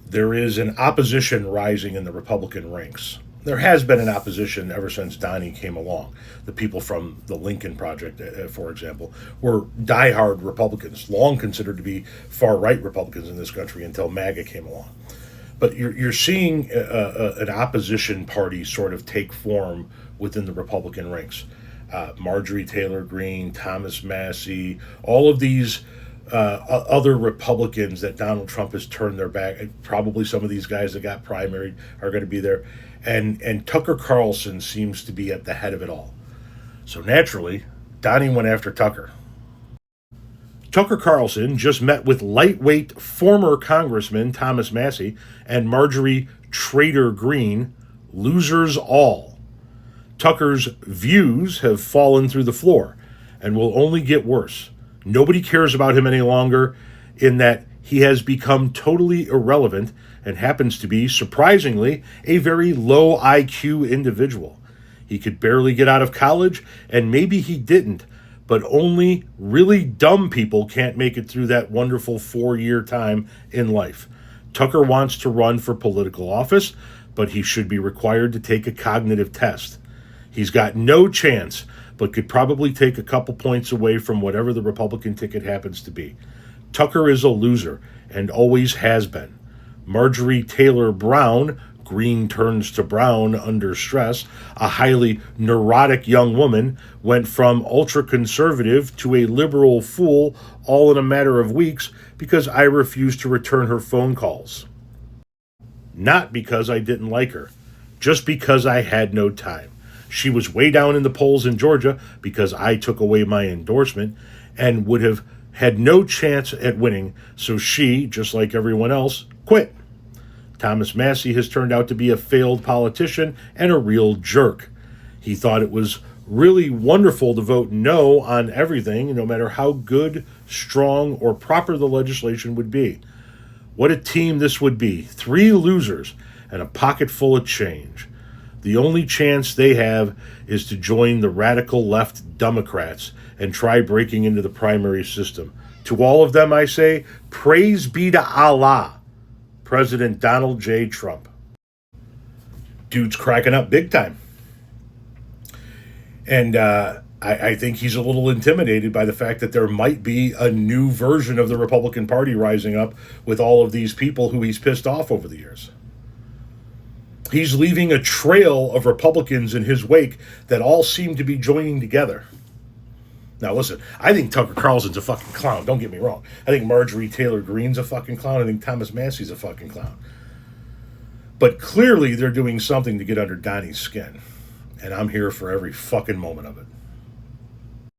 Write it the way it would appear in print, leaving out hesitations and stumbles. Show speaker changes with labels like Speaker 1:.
Speaker 1: there is an opposition rising in the Republican ranks. There has been an opposition ever since Donnie came along. The people from the Lincoln Project, for example, were diehard Republicans, long considered to be far right Republicans in this country until MAGA came along. But you're seeing an opposition party sort of take form within the Republican ranks. Marjorie Taylor Greene, Thomas Massie, all of these other Republicans that Donald Trump has turned their back. Probably some of these guys that got primaried are going to be there, and Tucker Carlson seems to be at the head of it all. So naturally, Donnie went after Tucker. Tucker Carlson just met with lightweight former Congressman Thomas Massie and Marjorie Taylor Greene, losers all. Tucker's views have fallen through the floor and will only get worse. Nobody cares about him any longer, in that he has become totally irrelevant and happens to be, surprisingly, a very low IQ individual. He could barely get out of college, and maybe he didn't, but only really dumb people can't make it through that wonderful 4-year time in life. Tucker wants to run for political office, but he should be required to take a cognitive test. He's got no chance, but could probably take a couple points away from whatever the Republican ticket happens to be. Tucker is a loser, and always has been. Marjorie Taylor Brown, Green turns to brown under stress, a highly neurotic young woman, went from ultra-conservative to a liberal fool all in a matter of weeks because I refused to return her phone calls. Not because I didn't like her, just because I had no time. She was way down in the polls in Georgia because I took away my endorsement and would have had no chance at winning, so she, just like everyone else, quit. Thomas Massie has turned out to be a failed politician and a real jerk. He thought it was really wonderful to vote no on everything, no matter how good, strong, or proper the legislation would be. What a team this would be. 3 losers and a pocket full of change. The only chance they have is to join the radical left Democrats and try breaking into the primary system. To all of them, I say, praise be to Allah, President Donald J. Trump. Dude's cracking up big time. And I think he's a little intimidated by the fact that there might be a new version of the Republican Party rising up with all of these people who he's pissed off over the years. He's leaving a trail of Republicans in his wake that all seem to be joining together. Now, listen, I think Tucker Carlson's a fucking clown. Don't get me wrong. I think Marjorie Taylor Greene's a fucking clown. I think Thomas Massie's a fucking clown. But clearly, they're doing something to get under Donnie's skin. And I'm here for every fucking moment of it.